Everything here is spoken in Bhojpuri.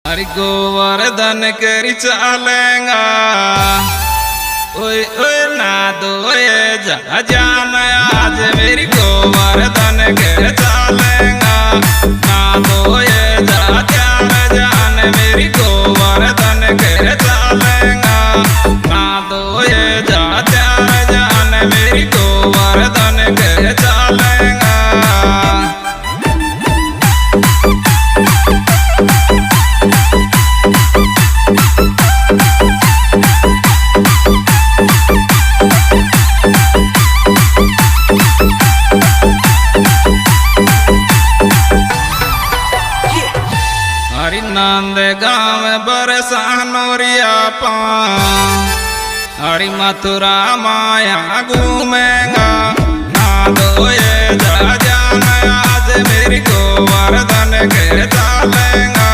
हरि गोवर्धन करी चालेगा ओए ओए ना दो ये जा जान आज मेरी गोवर्धन के चालेगा ना दो ये जा जान मेरी गोवर्धन के चालेगा ना दो ये जा जान मेरी गोवर्धन के चालेगा। हरि नंद गाँव बरसानोरिया पा हरि मथुरा माया घूमेगा ना दो ये जा जान आज मेरी गोवर्धन के चालेगा।